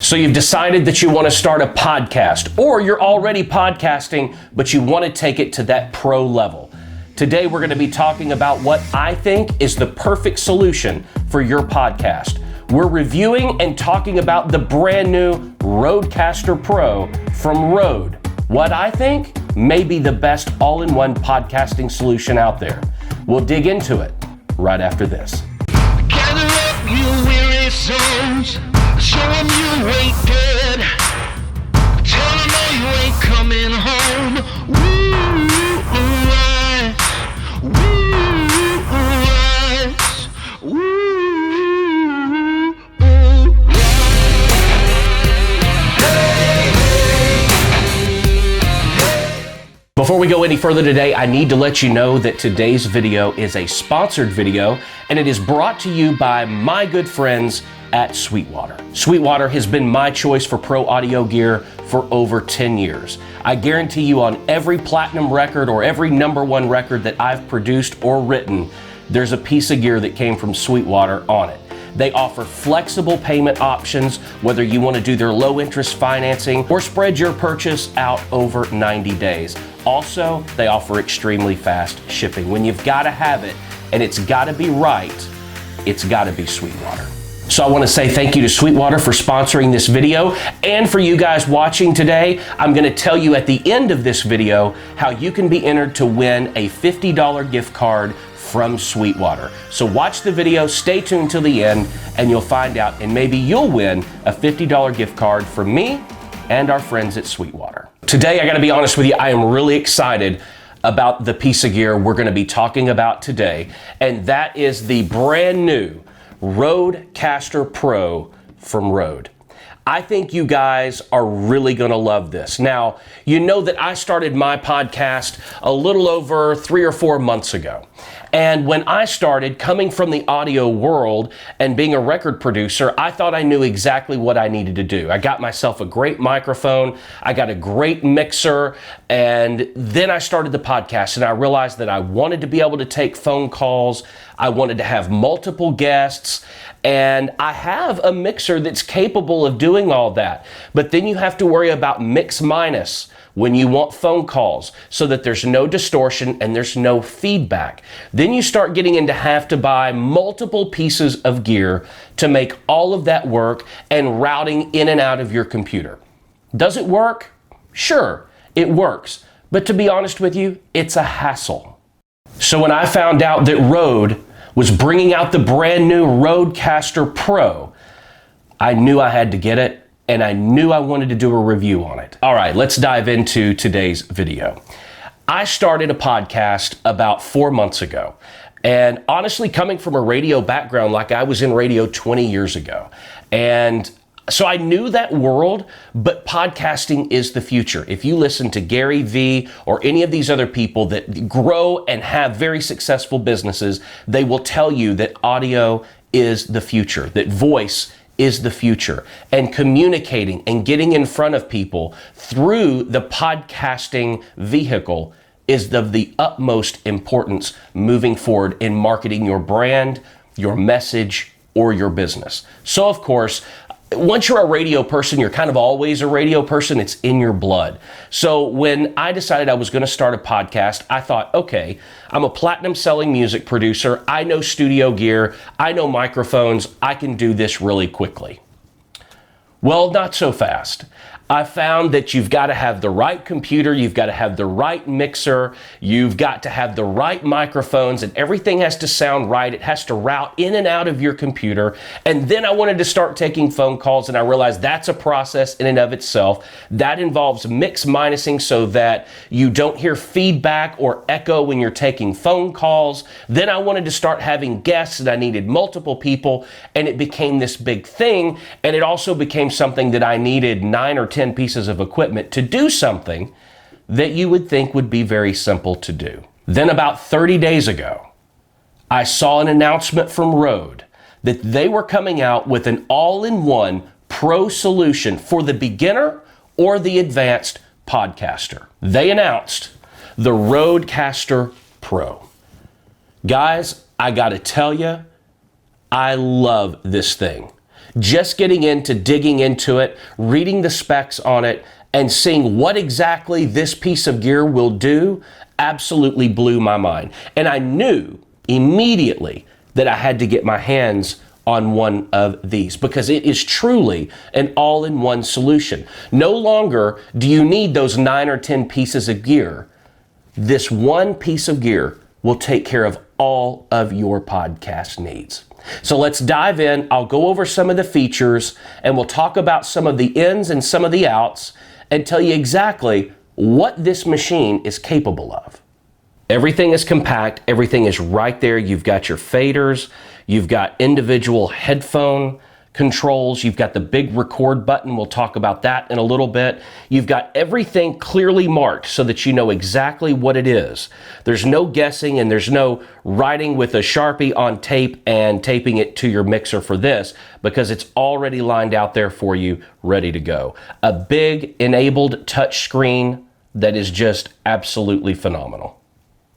So you've decided that you want to start a podcast, or you're already podcasting, but you want to take it to that pro level. Today, we're going to be talking about what I think is the perfect solution for your podcast. We're reviewing and talking about the brand new RODEcaster Pro from Rode. What I think may be the best all-in-one podcasting solution out there. We'll dig into it right after this. Gather up, you weary souls. Show 'em you ain't dead. Tell 'em that you ain't coming home. Woo, rise. Woo, rise. Woo, rise. Before we go any further today, I need to let you know that today's video is a sponsored video, and it is brought to you by my good friends at Sweetwater. Sweetwater has been my choice for pro audio gear for over 10 years. I guarantee you on every platinum record or every #1 record that I've produced or written, there's a piece of gear that came from Sweetwater on it. They offer flexible payment options, whether you want to do their low interest financing or spread your purchase out over 90 days. Also, they offer extremely fast shipping. When you've got to have it and it's got to be right, it's got to be Sweetwater. So I want to say thank you to Sweetwater for sponsoring this video, and for you guys watching today, I'm going to tell you at the end of this video how you can be entered to win a $50 gift card from Sweetwater. So watch the video, stay tuned till the end, and you'll find out, and maybe you'll win a $50 gift card from me and our friends at Sweetwater. Today, I got to be honest with you, I am really excited about the piece of gear we're going to be talking about today, and that is the brand new RODEcaster Pro from Rode. I think you guys are really going to love this. Now, you know that I started my podcast a little over 3 or 4 months ago. And when I started coming from the audio world and being a record producer, I thought I knew exactly what I needed to do. I got myself a great microphone, I got a great mixer, and then I started the podcast, and I realized that I wanted to be able to take phone calls, I wanted to have multiple guests, and I have a mixer that's capable of doing all that. But then you have to worry about mix minus when you want phone calls so that there's no distortion and there's no feedback. Then you start getting into have to buy multiple pieces of gear to make all of that work and routing in and out of your computer. Does it work? Sure, it works. But to be honest with you, it's a hassle. So when I found out that Rode was bringing out the brand new RODEcaster Pro, I knew I had to get it, and I knew I wanted to do a review on it. All right, let's dive into today's video. I started a podcast about 4 months ago, and honestly, coming from a radio background, like I was in radio 20 years ago, and so I knew that world, but podcasting is the future. If you listen to Gary Vee or any of these other people that grow and have very successful businesses, they will tell you that audio is the future, that voice is the future, and communicating and getting in front of people through the podcasting vehicle is of the utmost importance moving forward in marketing your brand, your message, or your business. So of course, once you're a radio person, you're kind of always a radio person. It's in your blood. So when I decided I was going to start a podcast, I thought, okay, I'm a platinum selling music producer. I know studio gear. I know microphones. I can do this really quickly. Well, not so fast. I found that you've got to have the right computer, you've got to have the right mixer, you've got to have the right microphones, and everything has to sound right. It has to route in and out of your computer. And then I wanted to start taking phone calls, and I realized that's a process in and of itself. That involves mix minusing so that you don't hear feedback or echo when you're taking phone calls. Then I wanted to start having guests, and I needed multiple people, and it became this big thing. And it also became something that I needed 9 or 10 pieces of equipment to do something that you would think would be very simple to do. Then about 30 days ago, I saw an announcement from Rode that they were coming out with an all-in-one pro solution for the beginner or the advanced podcaster. They announced the RODEcaster Pro. Guys, I gotta tell you, I love this thing. just getting into digging into it, reading the specs on it, and seeing what exactly this piece of gear will do absolutely blew my mind. And I knew immediately that I had to get my hands on one of these because it is truly an all-in-one solution. No longer do you need those 9 or 10 pieces of gear. This one piece of gear will take care of all of your podcast needs. So let's dive in. I'll go over some of the features and we'll talk about some of the ins and some of the outs and tell you exactly what this machine is capable of. Everything is compact. Everything is right there. You've got your faders. You've got individual headphone controls. You've got the big record button. We'll talk about that in a little bit. You've got everything clearly marked so that you know exactly what it is. There's no guessing and there's no writing with a Sharpie on tape and taping it to your mixer for this because it's already lined out there for you, ready to go. A big enabled touch screen that is just absolutely phenomenal.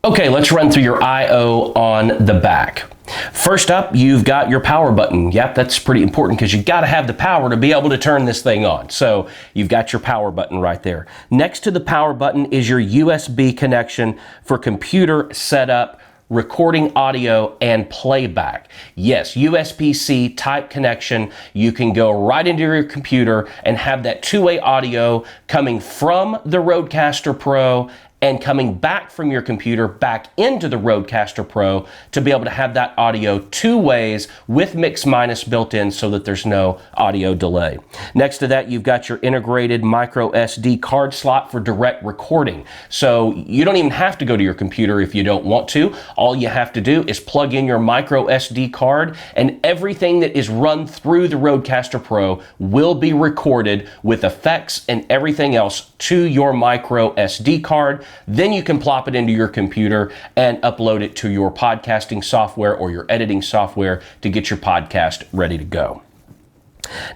Okay, let's run through your I/O on the back. First up, you've got your power button. Yep, that's pretty important because you got to have the power to be able to turn this thing on. So you've got your power button right there. Next to the power button is your USB connection for computer setup, recording audio, and playback. Yes, USB-C type connection. You can go right into your computer and have that two-way audio coming from the RODEcaster Pro and coming back from your computer back into the RODEcaster Pro to be able to have that audio two ways with mix minus built in so that there's no audio delay. Next to that, you've got your integrated micro SD card slot for direct recording. So you don't even have to go to your computer if you don't want to. All you have to do is plug in your micro SD card and everything that is run through the RODEcaster Pro will be recorded with effects and everything else to your micro SD card. Then you can plop it into your computer and upload it to your podcasting software or your editing software to get your podcast ready to go.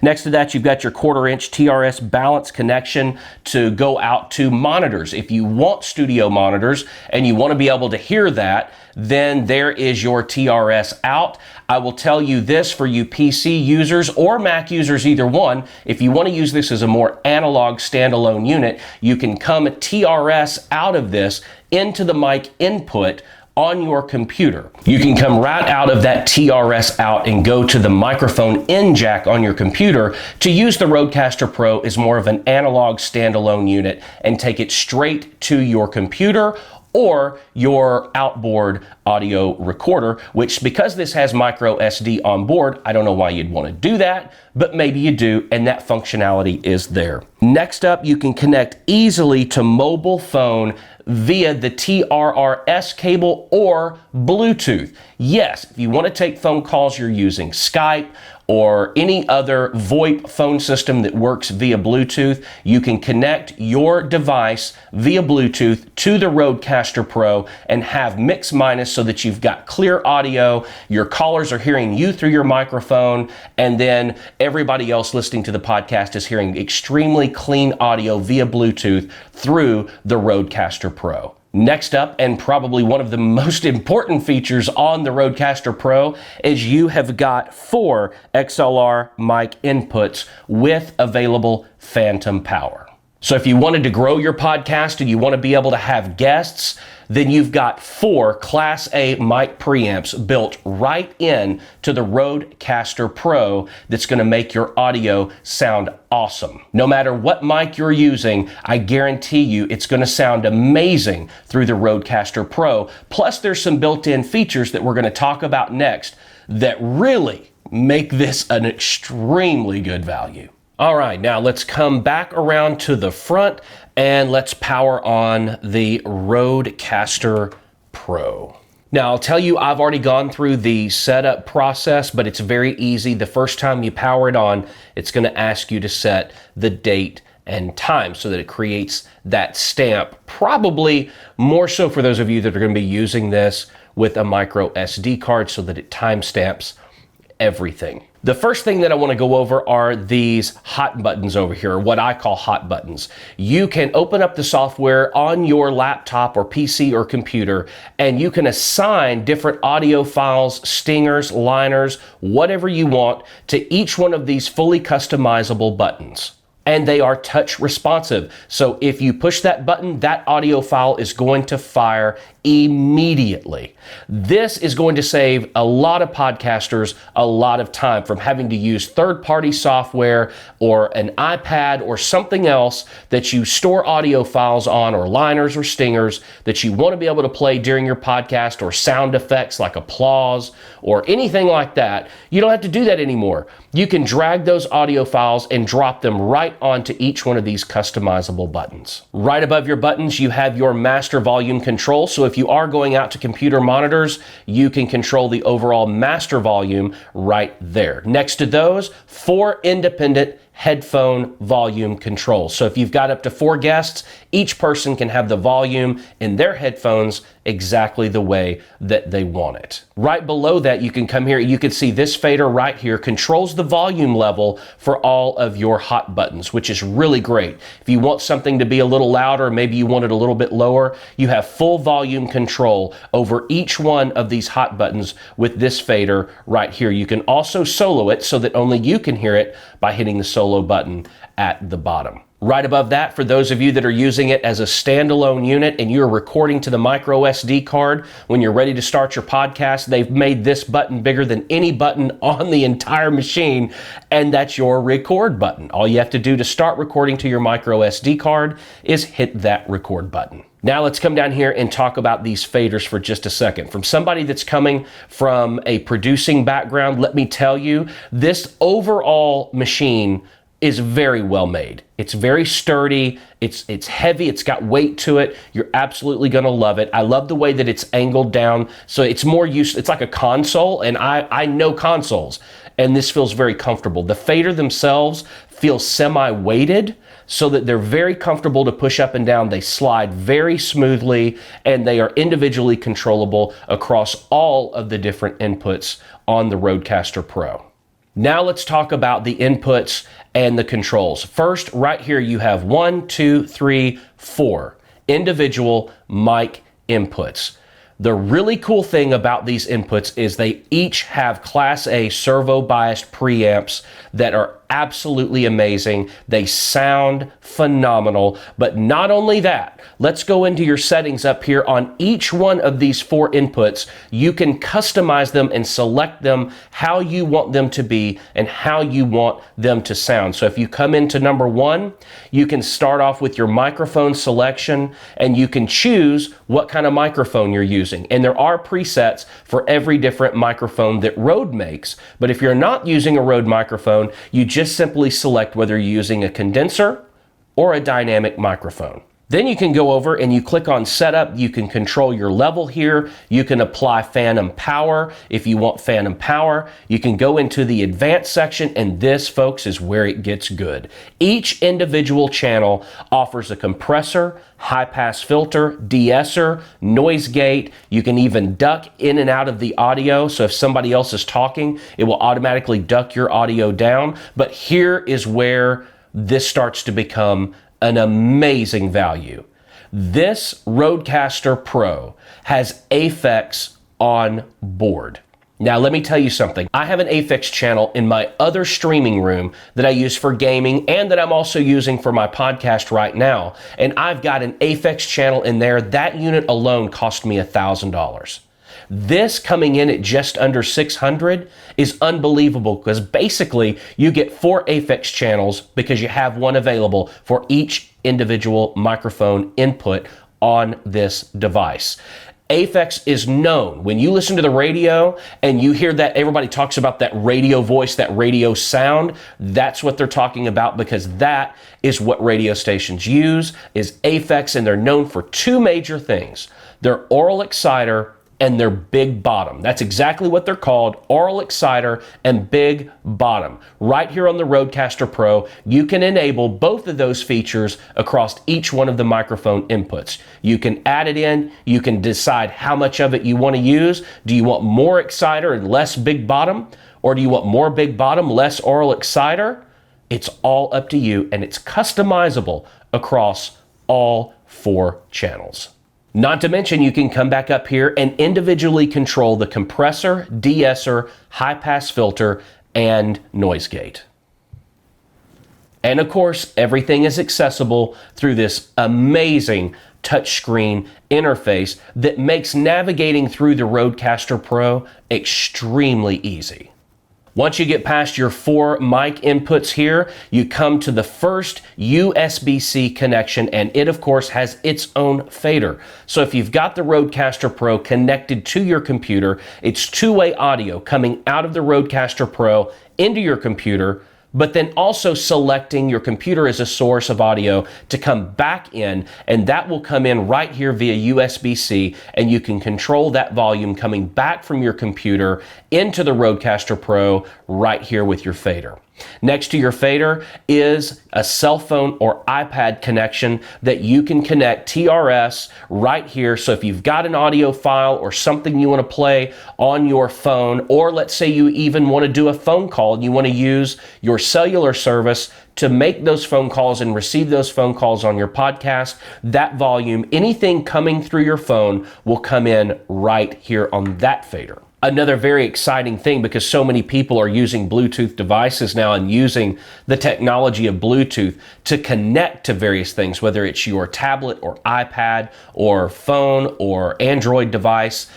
Next to that, you've got your 1/4-inch TRS balance connection to go out to monitors. If you want studio monitors and you want to be able to hear that, then there is your TRS out. I will tell you this for you PC users or Mac users, either one, if you want to use this as a more analog standalone unit, you can come TRS out of this into the mic input on your computer. You can come right out of that TRS out and go to the microphone in jack on your computer to use the RODEcaster Pro as more of an analog standalone unit and take it straight to your computer or your outboard audio recorder, which because this has micro SD on board, I don't know why you'd want to do that, but maybe you do, and that functionality is there. Next up, you can connect easily to mobile phone via the TRRS cable or Bluetooth. Yes, if you want to take phone calls, you're using Skype or any other VoIP phone system that works via Bluetooth, you can connect your device via Bluetooth to the RODEcaster Pro and have mix minus so that you've got clear audio, your callers are hearing you through your microphone, and then everybody else listening to the podcast is hearing extremely clean audio via Bluetooth through the RODEcaster Pro. Next up, and probably one of the most important features on the RODEcaster Pro, is you have got 4 Xlr mic inputs with available phantom power. So if you wanted to grow your podcast and you want to be able to have guests, then you've got 4 Class A mic preamps built right in to the RODEcaster Pro that's going to make your audio sound awesome. No matter what mic you're using, I guarantee you it's going to sound amazing through the RODEcaster Pro. Plus, there's some built-in features that we're going to talk about next that really make this an extremely good value. All right, now let's come back around to the front and let's power on the RODEcaster Pro. Now, I'll tell you, I've already gone through the setup process, but it's very easy. The first time you power it on, it's going to ask you to set the date and time so that it creates that stamp, probably more so for those of you that are going to be using this with a micro SD card so that it timestamps everything. The first thing that I want to go over are these hot buttons over here, what I call hot buttons. You can open up the software on your laptop or PC or computer, and you can assign different audio files, stingers, liners, whatever you want to each one of these fully customizable buttons. And they are touch responsive. So if you push that button, that audio file is going to fire immediately. This is going to save a lot of podcasters a lot of time from having to use third-party software or an iPad or something else that you store audio files on, or liners or stingers that you want to be able to play during your podcast, or sound effects like applause or anything like that. You don't have to do that anymore. You can drag those audio files and drop them right onto each one of these customizable buttons. Right above your buttons, you have your master volume control. So if you are going out to computer monitors, you can control the overall master volume right there. Next to those, 4 independent headphone volume controls. So if you've got up to 4 guests, each person can have the volume in their headphones exactly the way that they want it. Right below that, you can come here, you can see this fader right here controls the volume level for all of your hot buttons, which is really great. If you want something to be a little louder, maybe you want it a little bit lower, you have full volume control over each one of these hot buttons with this fader right here. You can also solo it so that only you can hear it by hitting the solo button at the bottom. Right above that, for those of you that are using it as a standalone unit and you're recording to the micro SD card, when you're ready to start your podcast, they've made this button bigger than any button on the entire machine, and that's your record button. All you have to do to start recording to your micro SD card is hit that record button. Now let's come down here and talk about these faders for just a second. From somebody that's coming from a producing background, let me tell you, this overall machine is very well made. It's very sturdy, it's heavy, it's got weight to it. You're absolutely gonna love it. I love the way that it's angled down, so it's more use. It's like a console, and I know consoles, and this feels very comfortable. The fader themselves feel semi-weighted, so that they're very comfortable to push up and down. They slide very smoothly, and they are individually controllable across all of the different inputs on the RODEcaster Pro. Now let's talk about the inputs and the controls. First, right here you have 1, 2, 3, 4 individual mic inputs. The really cool thing about these inputs is they each have Class A servo biased preamps that are absolutely amazing. They sound phenomenal, but not only that, let's go into your settings up here. On each one of these 4 inputs, you can customize them and select them how you want them to be and how you want them to sound. So if you come into number 1, you can start off with your microphone selection, and you can choose what kind of microphone you're using. And there are presets for every different microphone that Rode makes, but if you're not using a Rode microphone, you just simply select whether you're using a condenser or a dynamic microphone. Then you can go over and you click on setup. You can control your level here. You can apply phantom power if you want phantom power. You can go into the advanced section, and this, folks, is where it gets good. Each individual channel offers a compressor, high pass filter, de-esser, noise gate. You can even duck in and out of the audio. So if somebody else is talking, it will automatically duck your audio down. But here is where this starts to become an amazing value. This RODEcaster Pro has Aphex on board. Now let me tell you something. I have an Aphex channel in my other streaming room that I use for gaming and that I'm also using for my podcast right now. And I've got an Aphex channel in there. That unit alone cost me $1,000. This coming in at just under $600 is unbelievable, because basically you get 4 Aphex channels because you have one available for each individual microphone input on this device. Aphex is known. When you listen to the radio and you hear that everybody talks about that radio voice, that radio sound, that's what they're talking about, because that is what radio stations use, is Aphex, and they're known for 2 major things. Their oral exciter and their big bottom. That's exactly what they're called, oral exciter and big bottom. Right here on the RODEcaster Pro, you can enable both of those features across each one of the microphone inputs. You can add it in, you can decide how much of it you want to use. Do you want more exciter and less big bottom? Or do you want more big bottom, less oral exciter? It's all up to you, and it's customizable across all 4 channels. Not to mention, you can come back up here and individually control the compressor, de-esser, high-pass filter, and noise gate. And of course, everything is accessible through this amazing touchscreen interface that makes navigating through the RODEcaster Pro extremely easy. Once you get past your 4 mic inputs here, you come to the first USB-C connection, and it of course has its own fader. So if you've got the RODEcaster Pro connected to your computer, it's two-way audio coming out of the RODEcaster Pro into your computer, but then also selecting your computer as a source of audio to come back in, and that will come in right here via USB-C, and you can control that volume coming back from your computer into the RODEcaster Pro right here with your fader. Next to your fader is a cell phone or iPad connection that you can connect TRS right here. So if you've got an audio file or something you want to play on your phone, or let's say you even want to do a phone call and you want to use your cellular service to make those phone calls and receive those phone calls on your podcast, that volume, anything coming through your phone will come in right here on that fader. Another very exciting thing, because so many people are using Bluetooth devices now and using the technology of Bluetooth to connect to various things, whether it's your tablet or iPad or phone or Android device.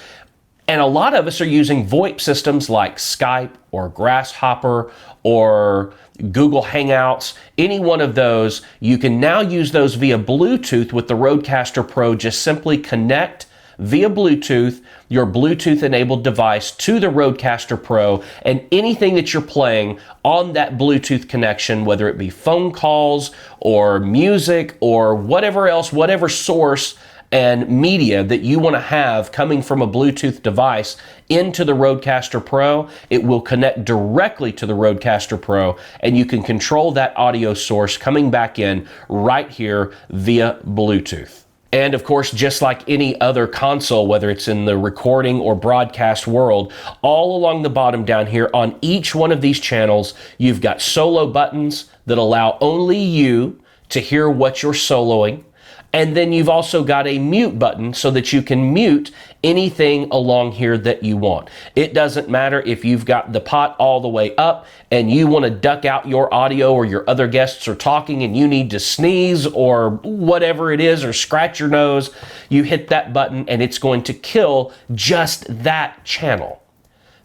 And a lot of us are using VoIP systems like Skype or Grasshopper or Google Hangouts. Any one of those, you can now use those via Bluetooth with the RODEcaster Pro. Just simply connect via Bluetooth your Bluetooth enabled device to the RODEcaster Pro, and anything that you're playing on that Bluetooth connection, whether it be phone calls or music or whatever else, whatever source and media that you want to have coming from a Bluetooth device into the RODEcaster Pro, it will connect directly to the RODEcaster Pro, and you can control that audio source coming back in right here via Bluetooth. And of course, just like any other console, whether it's in the recording or broadcast world, all along the bottom down here on each one of these channels, you've got solo buttons that allow only you to hear what you're soloing. And then you've also got a mute button so that you can mute anything along here that you want. It doesn't matter if you've got the pot all the way up and you want to duck out your audio, or your other guests are talking and you need to sneeze or whatever it is, or scratch your nose. You hit that button and it's going to kill just that channel.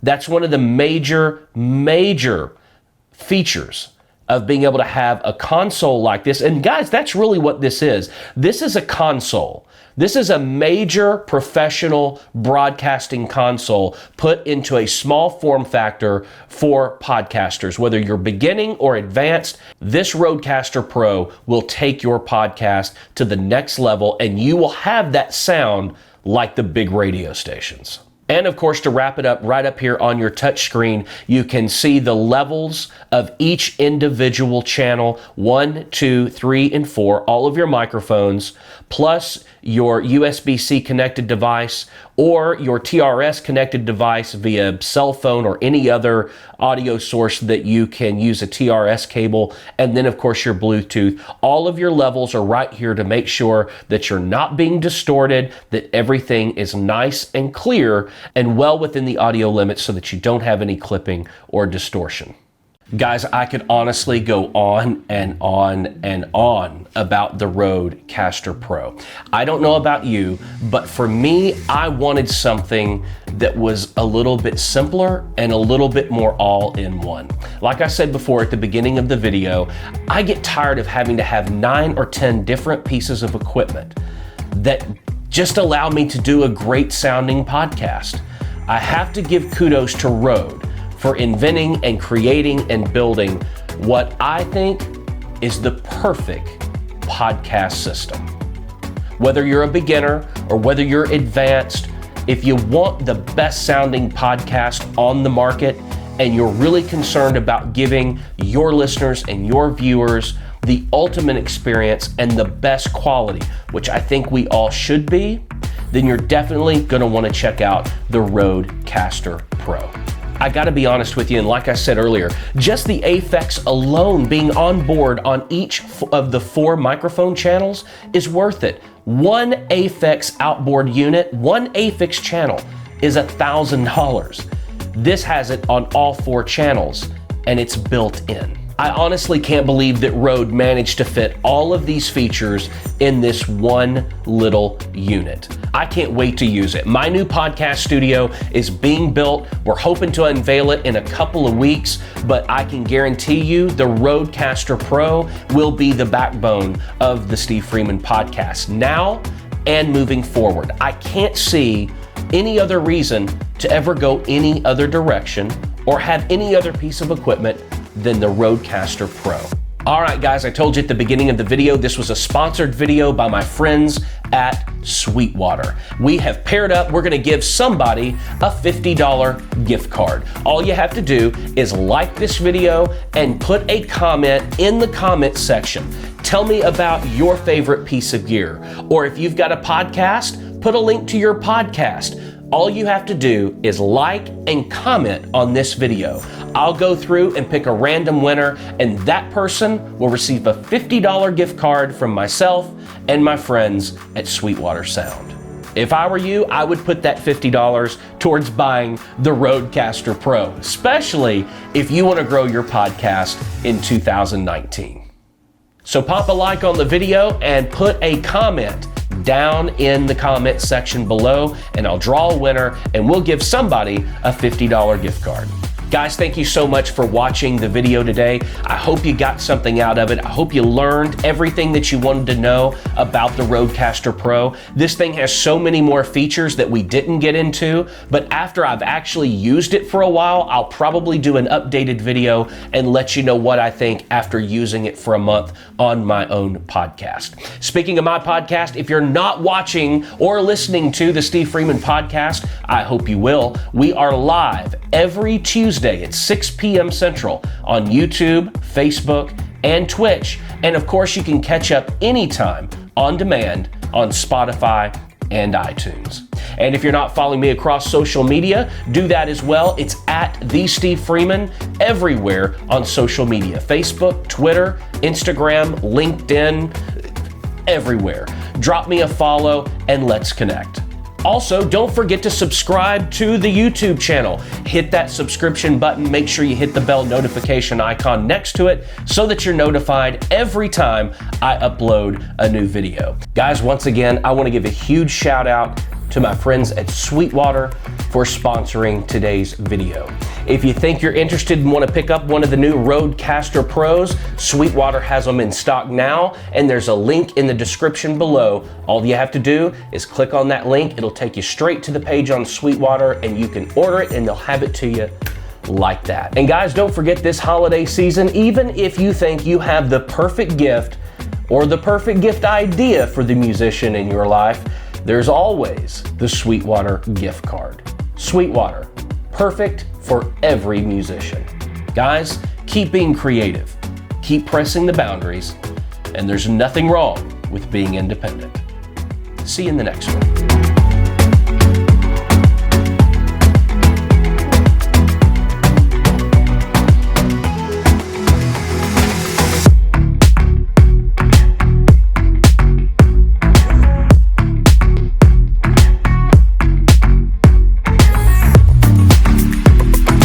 That's one of the major features of being able to have a console like this. And guys, that's really what this is. This is a console. This is a major professional broadcasting console put into a small form factor for podcasters. Whether you're beginning or advanced, this RODEcaster Pro will take your podcast to the next level, and you will have that sound like the big radio stations. And of course, to wrap it up, right up here on your touch screen, you can see the levels of each individual channel, 1, 2, 3, and 4, all of your microphones, plus your USB-C connected device or your TRS connected device via cell phone or any other audio source that you can use a TRS cable, and then of course your Bluetooth. All of your levels are right here to make sure that you're not being distorted, that everything is nice and clear and well within the audio limits so that you don't have any clipping or distortion. Guys, I could honestly go on and on and on about the RODEcaster Pro. I don't know about you, but for me, I wanted something that was a little bit simpler and a little bit more all-in-one. Like I said before at the beginning of the video, I get tired of having to have 9 or 10 different pieces of equipment that just allow me to do a great sounding podcast. I have to give kudos to Rode for inventing and creating and building what I think is the perfect podcast system. Whether you're a beginner or whether you're advanced, if you want the best sounding podcast on the market and you're really concerned about giving your listeners and your viewers the ultimate experience and the best quality, which I think we all should be, then you're definitely going to want to check out the RODEcaster Pro. I gotta be honest with you, and like I said earlier, just the Aphex alone being on board on each of the 4 microphone channels is worth it. One Aphex outboard unit, one Aphex channel is $1,000. This has it on all 4 channels, and it's built in. I honestly can't believe that Rode managed to fit all of these features in this one little unit. I can't wait to use it. My new podcast studio is being built. We're hoping to unveil it in a couple of weeks, but I can guarantee you the RODEcaster Pro will be the backbone of the Steve Freeman podcast now and moving forward. I can't see any other reason to ever go any other direction or have any other piece of equipment than the RODEcaster Pro. All right, guys, I told you at the beginning of the video, this was a sponsored video by my friends at Sweetwater. We have paired up. We're gonna give somebody a $50 gift card. All you have to do is like this video and put a comment in the comment section. Tell me about your favorite piece of gear. Or if you've got a podcast, put a link to your podcast. All you have to do is like and comment on this video. I'll go through and pick a random winner, and that person will receive a $50 gift card from myself and my friends at Sweetwater Sound. If I were you, I would put that $50 towards buying the RODEcaster Pro, especially if you want to grow your podcast in 2019. So pop a like on the video and put a comment down in the comment section below, and I'll draw a winner and we'll give somebody a $50 gift card. Guys, thank you so much for watching the video today. I hope you got something out of it. I hope you learned everything that you wanted to know about the RODEcaster Pro. This thing has so many more features that we didn't get into, but after I've actually used it for a while, I'll probably do an updated video and let you know what I think after using it for a month on my own podcast. Speaking of my podcast, if you're not watching or listening to the Steve Freeman podcast, I hope you will. We are live every Tuesday at 6 p.m. Central on YouTube, Facebook, and Twitch. And of course, you can catch up anytime on demand on Spotify and iTunes. And if you're not following me across social media, do that as well. It's at The Steve Freeman everywhere on social media. Facebook, Twitter, Instagram, LinkedIn, everywhere. Drop me a follow and let's connect. Also, don't forget to subscribe to the YouTube channel. Hit that subscription button. Make sure you hit the bell notification icon next to it so that you're notified every time I upload a new video. Guys, once again, I want to give a huge shout out to my friends at Sweetwater for sponsoring today's video. If you think you're interested and want to pick up one of the new RODEcaster Pros, Sweetwater has them in stock now, and there's a link in the description below. All you have to do is click on that link. It'll take you straight to the page on Sweetwater, and you can order it and they'll have it to you like that. And guys, don't forget this holiday season, even if you think you have the perfect gift or the perfect gift idea for the musician in your life, there's always the Sweetwater gift card. Sweetwater, perfect for every musician. Guys, keep being creative, keep pressing the boundaries, and there's nothing wrong with being independent. See you in the next one.